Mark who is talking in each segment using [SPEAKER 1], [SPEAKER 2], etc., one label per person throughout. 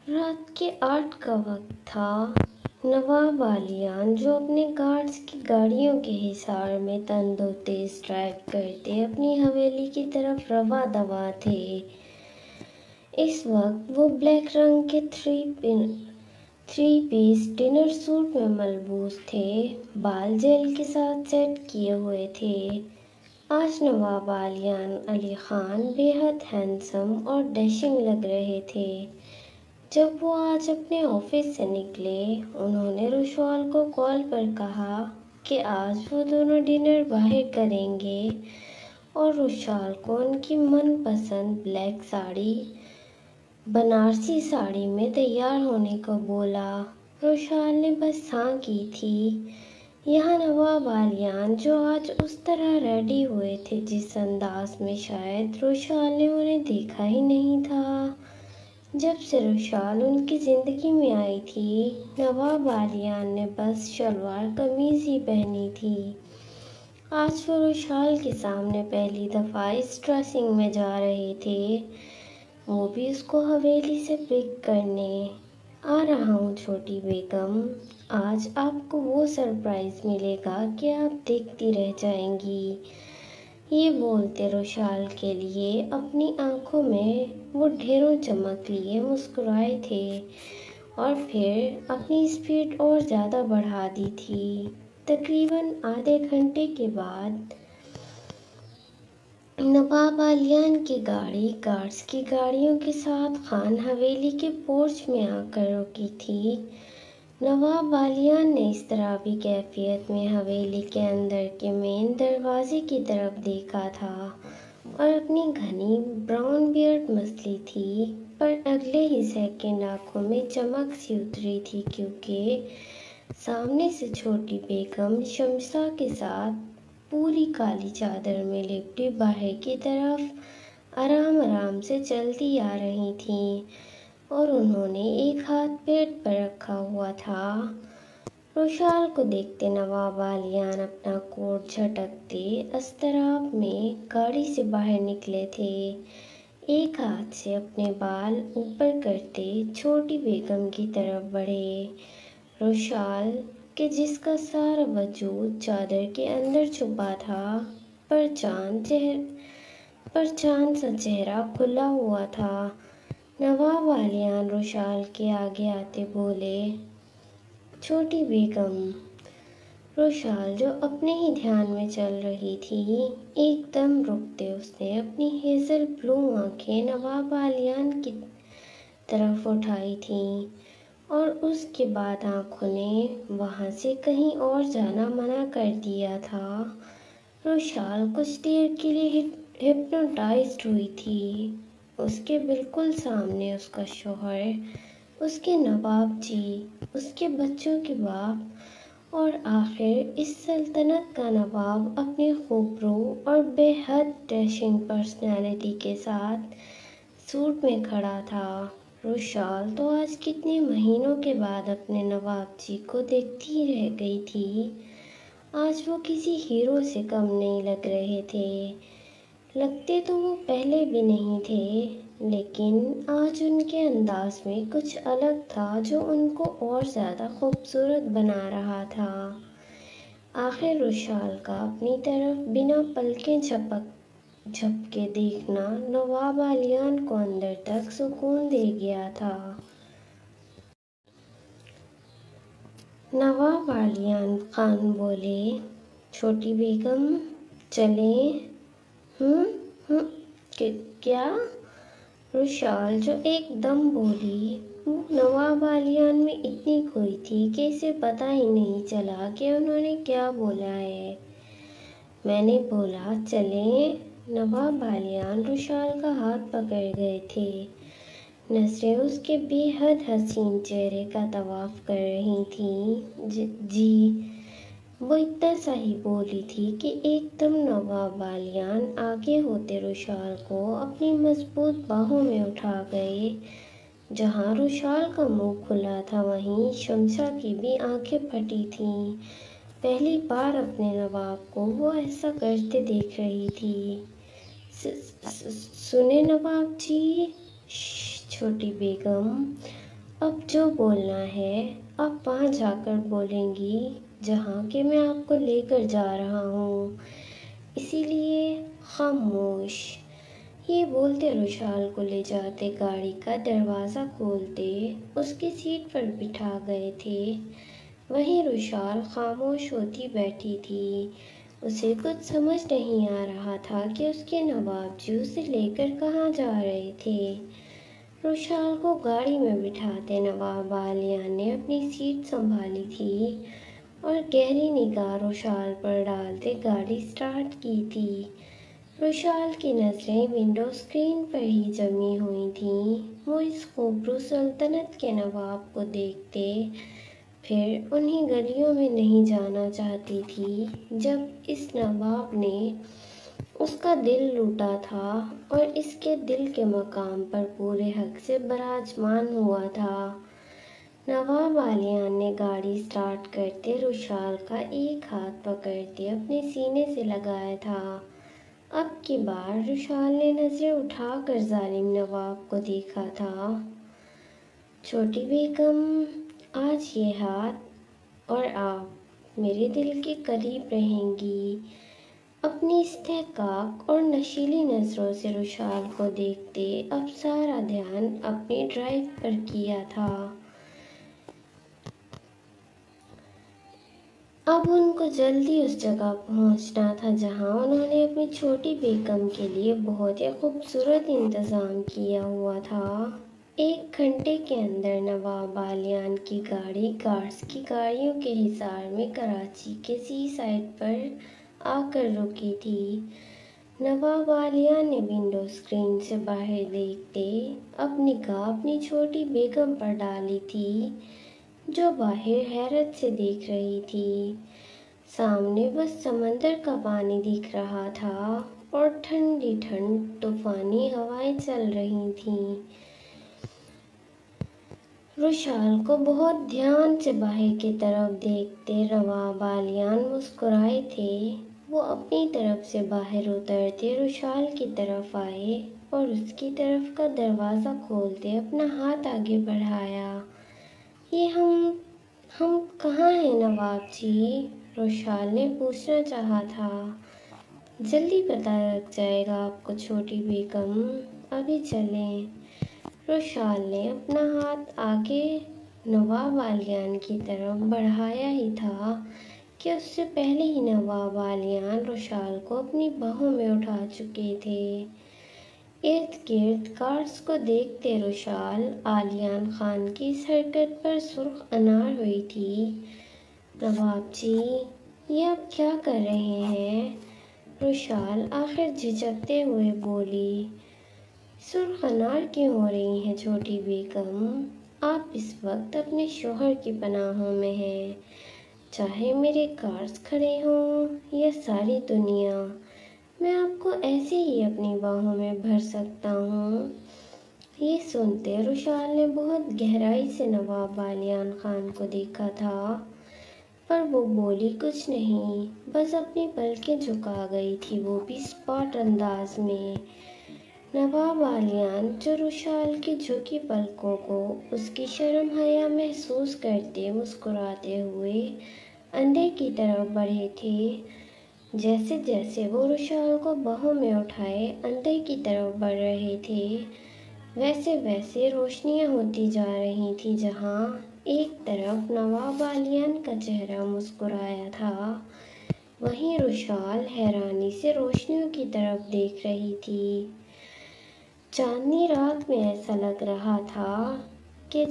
[SPEAKER 1] رات کے 8 کا وقت تھا۔ نواب عالیان جو اپنے گارڈز کی گاڑیوں کے حصار میں تند و تیز ڈرائیو کرتے اپنی حویلی کی طرف رواں دواں تھے۔ اس وقت وہ بلیک رنگ کے تھری پیس ڈنر سوٹ میں ملبوس تھے، بال جیل کے ساتھ سیٹ کیے ہوئے تھے۔ آج نواب عالیان علی خان بے حد ہینڈسم اور ڈیشنگ لگ رہے تھے۔ جب وہ آج اپنے آفس سے نکلے، انہوں نے رشوال کو کال پر کہا کہ آج وہ دونوں ڈنر باہر کریں گے اور رشوال کو ان کی من پسند بلیک ساڑی، بنارسی ساڑی میں تیار ہونے کو بولا۔ رشوال نے بس ہاں کی تھی۔ یہاں نواب عالیان جو آج اس طرح ریڈی ہوئے تھے جس انداز میں شاید رشوال نے انہیں دیکھا ہی نہیں تھا جب سے رشوال ان کی زندگی میں آئی تھی۔ نواب عالیان نے بس شلوار قمیض ہی پہنی تھی۔ آج وہ رشوال کے سامنے پہلی دفعہ اس ڈریسنگ میں جا رہے تھے، وہ بھی اس کو حویلی سے پک کرنے۔ آ رہا ہوں چھوٹی بیگم، آج آپ کو وہ سرپرائز ملے گا کہ آپ دیکھتی رہ جائیں گی۔ یہ بولتے رشوال کے لیے اپنی آنکھوں میں وہ ڈھیروں چمک لیے مسکرائے تھے اور پھر اپنی اسپیڈ اور زیادہ بڑھا دی تھی۔ تقریباً آدھے گھنٹے کے بعد نواب عالیان کی گاڑی گارڈز کی گاڑیوں کے ساتھ خان حویلی کے پورچ میں آ کر رکی تھی۔ نواب عالیان نے اضطرابی کیفیت میں حویلی کے اندر کے مین دروازے کی طرف دیکھا تھا اور اپنی گھنی براؤن بیئرڈ مسلی تھی، پر اگلے ہی سیکنڈ آنکھوں میں چمک سی اتری تھی کیونکہ سامنے سے چھوٹی بیگم شمشا کے ساتھ پوری کالی چادر میں لپٹی باہر کی طرف آرام آرام سے چلتی آ رہی تھیں اور انہوں نے ایک ہاتھ پیٹ پر رکھا ہوا تھا۔ رشوال کو دیکھتے نواب عالیان اپنا کوٹ جھٹکتے اضطراب میں گاڑی سے باہر نکلے تھے، ایک ہاتھ سے اپنے بال اوپر کرتے چھوٹی بیگم کی طرف بڑھے۔ رشوال کہ جس کا سارا وجود چادر کے اندر چھپا تھا، پر چاند سا چہرہ کھلا ہوا تھا۔ نواب عالیان رشوال کے آگے آتے بولے، چھوٹی بیگم۔ رشوال جو اپنے ہی دھیان میں چل رہی تھی، ایک دم رکتے اس نے اپنی ہیزل بلو آنکھیں نواب عالیان کی طرف اٹھائی تھیں اور اس کے بعد آنکھوں نے وہاں سے کہیں اور جانا منع کر دیا تھا۔ رشوال کچھ دیر کے لیے ہپنوٹائزڈ ہوئی تھی۔ اس کے بالکل سامنے اس کا شوہر، اس کے نواب جی، اس کے بچوں کے باپ اور آخر اس سلطنت کا نواب اپنی خوبرو اور بے حد ڈیشنگ پرسنالٹی کے ساتھ سوٹ میں کھڑا تھا۔ رشوال تو آج کتنے مہینوں کے بعد اپنے نواب جی کو دیکھتی رہ گئی تھی۔ آج وہ کسی ہیرو سے کم نہیں لگ رہے تھے، لگتے تو وہ پہلے بھی نہیں تھے، لیکن آج ان کے انداز میں کچھ الگ تھا جو ان کو اور زیادہ خوبصورت بنا رہا تھا۔ آخر رشوال کا اپنی طرف بنا پلکیں جھپکے دیکھنا نواب عالیان کو اندر تک سکون دے گیا تھا۔ نواب عالیان خان بولے، چھوٹی بیگم چلیں؟ کیا؟ رشوال جو ایک دم بولی، وہ نواب عالیان میں اتنی کھوئی تھی کہ اسے پتہ ہی نہیں چلا کہ انہوں نے کیا بولا ہے۔ میں نے بولا چلیں۔ نواب عالیان رشوال کا ہاتھ پکڑ گئے تھے، نظریں اس کے بے حد حسین چہرے کا طواف کر رہی تھیں۔ جی، وہ اتنا سا ہی بولی تھی کہ ایک دم نواب عالیان آگے ہوتے رشوال کو اپنی مضبوط باہوں میں اٹھا گئے۔ جہاں رشوال کا منہ کھلا تھا وہیں شمشا کی بھی آنکھیں پھٹی تھیں، پہلی بار اپنے نواب کو وہ ایسا کرتے دیکھ رہی تھی۔ سنیں نواب جی، چھوٹی بیگم، اب جو بولنا ہے آپ وہاں جا کر بولیں گی جہاں کہ میں آپ کو لے کر جا رہا ہوں، اسی لیے خاموش۔ یہ بولتے روشال کو لے جاتے گاڑی کا دروازہ کھولتے اس کی سیٹ پر بٹھا گئے تھے۔ وہیں روشال خاموش ہوتی بیٹھی تھی۔ اسے کچھ سمجھ نہیں آ رہا تھا کہ اس کے نواب جی اسے لے کر کہاں جا رہے تھے۔ روشال کو گاڑی میں بٹھاتے نواب بالیان نے اپنی سیٹ سنبھالی تھی اور گہری نگاہ روشال پر ڈالتے گاڑی سٹارٹ کی تھی۔ روشال کی نظریں ونڈو اسکرین پر ہی جمی ہوئی تھیں۔ وہ اس خوبرو سلطنت کے نواب کو دیکھتے پھر انہی گلیوں میں نہیں جانا چاہتی تھی جب اس نواب نے اس کا دل لوٹا تھا اور اس کے دل کے مقام پر پورے حق سے براجمان ہوا تھا۔ نواب بالیان نے گاڑی سٹارٹ کرتے روشال کا ایک ہاتھ پکڑتے اپنے سینے سے لگایا تھا۔ اب کی بار روشال نے نظریں اٹھا کر ظالم نواب کو دیکھا تھا۔ چھوٹی بیگم، آج یہ ہاتھ اور آپ میرے دل کے قریب رہیں گی۔ اپنی استحقاق اور نشیلی نظروں سے روشال کو دیکھتے اب سارا دھیان اپنی ڈرائیو پر کیا تھا۔ اب ان کو جلدی اس جگہ پہنچنا تھا جہاں انہوں نے اپنی چھوٹی بیگم کے لیے بہت ہی خوبصورت انتظام کیا ہوا تھا۔ 1 گھنٹے کے اندر نواب بالیان کی گاڑی گارڈز کی گاڑیوں کے حصار میں کراچی کے سی سائڈ پر آ کر رکی تھی۔ نواب بالیان نے ونڈو اسکرین سے باہر دیکھتے اب نگاہ اپنی چھوٹی بیگم پر ڈالی تھی جو باہر حیرت سے دیکھ رہی تھی۔ سامنے بس سمندر کا پانی دکھ رہا تھا اور ٹھنڈی طوفانی ہوائیں چل رہی تھیں۔ روشال کو بہت دھیان سے باہر کی طرف دیکھتے نواب بالیان مسکرائے تھے۔ وہ اپنی طرف سے باہر اترتے روشال کی طرف آئے اور اس کی طرف کا دروازہ کھولتے اپنا ہاتھ آگے بڑھایا۔ یہ ہم کہاں ہیں نواب جی؟ روشال نے پوچھنا چاہا تھا۔ جلدی پتہ لگ جائے گا آپ کو چھوٹی بیگم، ابھی چلیں۔ روشال نے اپنا ہاتھ آگے نواب بالیان کی طرف بڑھایا ہی تھا کہ اس سے پہلے ہی نواب بالیان روشال کو اپنی باہوں میں اٹھا چکے تھے۔ ارد گرد گارڈز کو دیکھتے روشال عالیان خان کی اس حرکت پر سرخ انار ہوئی تھی۔ نواب جی، یہ آپ کیا کر رہے ہیں؟ روشال آخر جھجکتے ہوئے بولی۔ سرخ انار کیوں ہو رہی ہیں چھوٹی بیگم؟ آپ اس وقت اپنے شوہر کی پناہوں میں ہیں، چاہے میرے گارڈز کھڑے ہوں یا ساری دنیا، میں آپ کو ایسے ہی اپنی باہوں میں بھر سکتا ہوں۔ یہ سنتے روشال نے بہت گہرائی سے نواب بالیان خان کو دیکھا تھا پر وہ بولی کچھ نہیں، بس اپنی پلکیں جھکا گئی تھی، وہ بھی اسپاٹ انداز میں۔ نواب بالیان جو روشال کی جھکی پلکوں کو اس کی شرم حیا محسوس کرتے مسکراتے ہوئے اندر کی طرف بڑھے تھے۔ جیسے جیسے وہ روشال کو باہوں میں اٹھائے اندر کی طرف بڑھ رہے تھے ویسے ویسے روشنیاں ہوتی جا رہی تھیں۔ جہاں ایک طرف نواب بالیان کا چہرہ مسکرایا تھا وہیں روشال حیرانی سے روشنیوں کی طرف دیکھ رہی تھی۔ چاندنی رات میں ایسا لگ رہا تھا کہ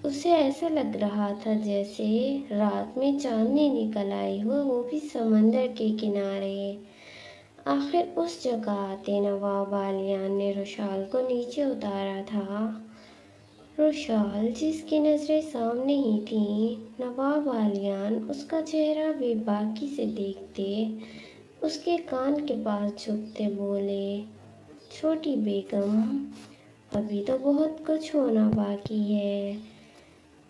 [SPEAKER 1] اسے ایسا لگ رہا تھا جیسے رات میں چاندنی نکل آئی ہو، وہ بھی سمندر کے کنارے۔ آخر اس جگہ آتے نواب بالیان نے روشال کو نیچے اتارا تھا۔ روشال جس کی نظریں سامنے ہی تھیں، نواب بالیان اس کا چہرہ بے باکی سے دیکھتے اس کے کان کے پاس جھکتے بولے، چھوٹی بیگم، ابھی تو بہت کچھ ہونا باقی ہے،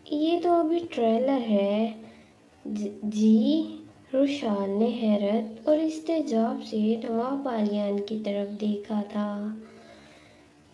[SPEAKER 1] یہ تو ابھی ٹریلر ہے۔ جی؟ روشال نے حیرت اور استعجاب سے نواب بالیان کی طرف دیکھا تھا۔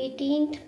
[SPEAKER 1] 18th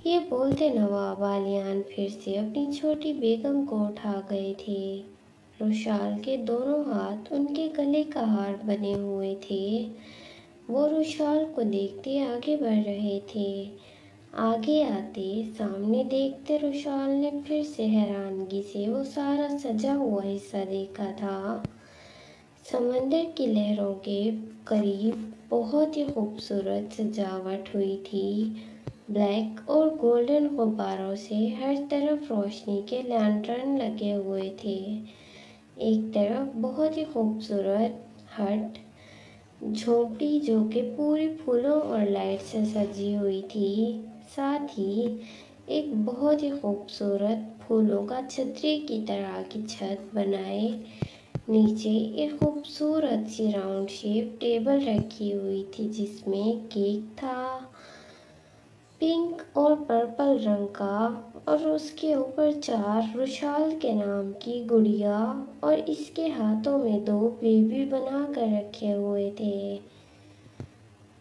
[SPEAKER 1] یہ بولتے نواب عالیان پھر سے اپنی چھوٹی بیگم کو اٹھا گئے تھے۔ رشال کے دونوں ہاتھ ان کے گلے کا ہار بنے ہوئے تھے۔ وہ رشال کو دیکھتے آگے بڑھ رہے تھے۔ آگے آتے سامنے دیکھتے رشال نے پھر سے حیرانگی سے وہ سارا سجا ہوا حصہ دیکھا تھا۔ سمندر کی لہروں کے قریب بہت ہی خوبصورت سجاوٹ ہوئی تھی۔ بلیک اور گولڈن غباروں سے ہر طرف روشنی کے لینٹرن لگے ہوئے تھے۔ ایک طرف بہت ہی خوبصورت ہٹ جھونپڑی جو کہ پوری پھولوں اور لائٹ سے سجی ہوئی تھی، ساتھ ہی ایک بہت ہی خوبصورت پھولوں کا چھتری کی طرح کی چھت بنائے نیچے ایک خوبصورت سی راؤنڈ شیپ ٹیبل رکھی ہوئی تھی جس میں کیک تھا پنک اور پرپل رنگ کا، اور اس کے اوپر 4 رشال کے نام کی گڑیا اور اس کے ہاتھوں میں 2 بیبی بنا کر رکھے ہوئے تھے۔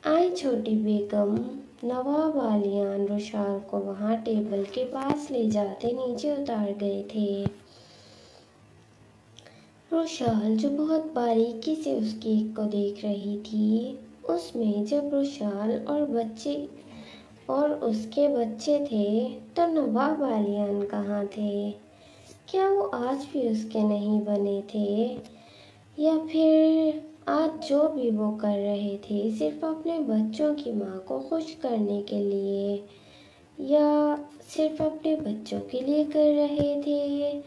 [SPEAKER 1] آئی چھوٹی بیگم۔ نواب عالیان رشال کو وہاں ٹیبل کے پاس لے جاتے نیچے اتار گئے تھے۔ رشال جو بہت باریکی سے اس کیک کو دیکھ رہی تھی، اس میں جب رشال اور اس کے بچے تھے تو نواب عالیان کہاں تھے؟ کیا وہ آج بھی اس کے نہیں بنے تھے؟ یا پھر آج جو بھی وہ کر رہے تھے صرف اپنے بچوں کی ماں کو خوش کرنے کے لیے، یا صرف اپنے بچوں کے لیے کر رہے تھے؟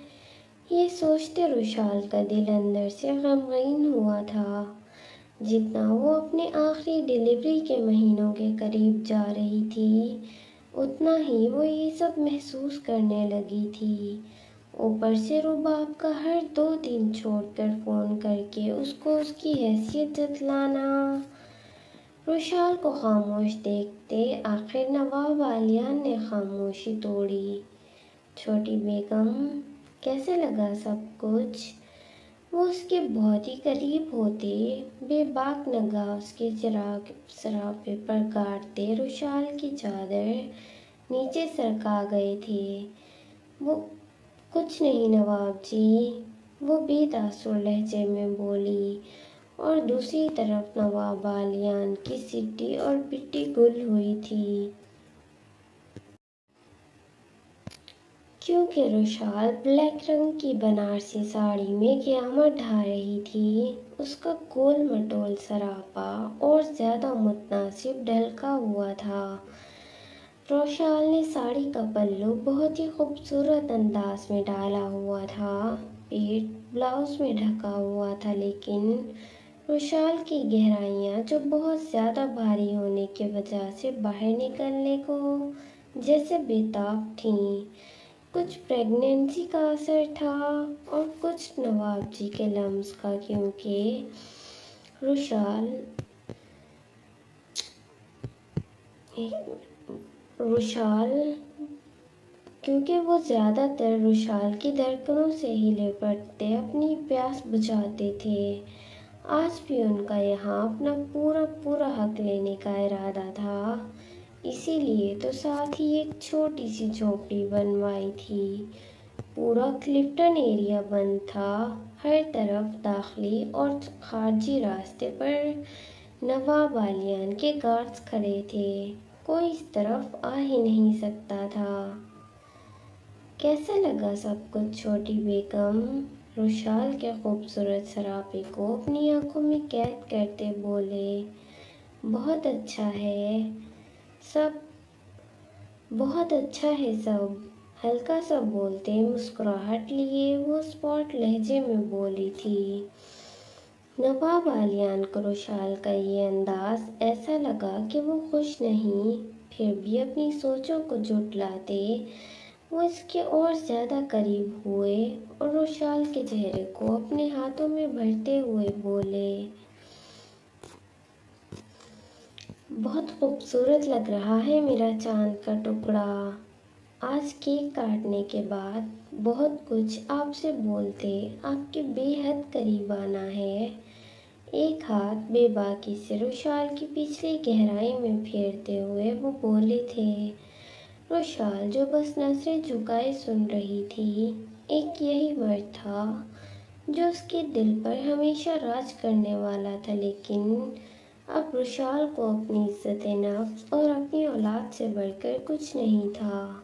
[SPEAKER 1] یہ سوچتے رشال کا دل اندر سے غمگین ہوا تھا۔ جتنا وہ اپنے آخری ڈیلیوری کے مہینوں کے قریب جا رہی تھی، اتنا ہی وہ یہ سب محسوس کرنے لگی تھی۔ اوپر سے رباب کا ہر 2 دن چھوڑ کر فون کر کے اس کو اس کی حیثیت جتلانا۔ رشال کو خاموش دیکھتے آخر نواب عالیان نے خاموشی توڑی۔ چھوٹی بیگم، کیسے لگا سب کچھ؟ وہ اس کے بہت ہی قریب ہوتے بے باک نگاہ اس کے سراپے پر گاڑتے رشال کی چادر نیچے سرکا گئے تھے۔ وہ کچھ نہیں نواب جی، وہ بے تاثر لہجے میں بولی، اور دوسری طرف نواب عالیان کی سٹی اور پٹی گل ہوئی تھی۔ کیونکہ رشال بلیک رنگ کی بنارسی ساڑی میں قیامت ڈھا رہی تھی، اس کا گول مٹول سراپا اور زیادہ متناسب ڈھلکا ہوا تھا۔ رشال نے ساڑی کا پلو بہت ہی خوبصورت انداز میں ڈالا ہوا تھا، پیٹ بلاؤز میں ڈھکا ہوا تھا، لیکن رشال کی گہرائیاں جو بہت زیادہ بھاری ہونے کی وجہ سے باہر نکلنے کو جیسے بے تاب تھیں۔ کچھ پریگنینسی کا اثر تھا اور کچھ نواب جی کے لمس کا، کیونکہ وہ زیادہ تر رشال کی دھڑکنوں سے ہی لپٹتے اپنی پیاس بجھاتے تھے۔ آج بھی ان کا یہاں اپنا پورا حق لینے کا ارادہ تھا، اسی لیے تو ساتھ ہی ایک چھوٹی سی جھونپڑی بنوائی تھی۔ پورا کلفٹن ایریا بند تھا، ہر طرف داخلی اور خارجی راستے پر نواب عالیان کے گارڈز کھڑے تھے، کوئی اس طرف آ ہی نہیں سکتا تھا۔ کیسا لگا سب کچھ چھوٹی بیگم؟ رشال کے خوبصورت سراپے کو اپنی آنکھوں میں قید کرتے بولے۔ بہت اچھا ہے سب، ہلکا سا بولتے مسکراہٹ لیے وہ اسپاٹ لہجے میں بولی تھی۔ نواب عالیان کو رشال کا یہ انداز ایسا لگا کہ وہ خوش نہیں، پھر بھی اپنی سوچوں کو جھٹلاتے وہ اس کے اور زیادہ قریب ہوئے اور رشال کے چہرے کو اپنے ہاتھوں میں بھرتے ہوئے بولے۔ بہت خوبصورت لگ رہا ہے میرا چاند کا ٹکڑا۔ آج کیک کاٹنے کے بعد بہت کچھ آپ سے بولتے آپ کے بے حد قریب آنا ہے۔ ایک ہاتھ بے باکی سے رشال کی پچھلی گہرائی میں پھیرتے ہوئے وہ بولے تھے۔ روشال جو بس نظریں جھکائے سن رہی تھی، ایک یہی مرد تھا جو اس کے دل پر ہمیشہ راج کرنے والا تھا، لیکن اب روشال کو اپنی عزت نفس اور اپنی اولاد سے بڑھ کر کچھ نہیں تھا۔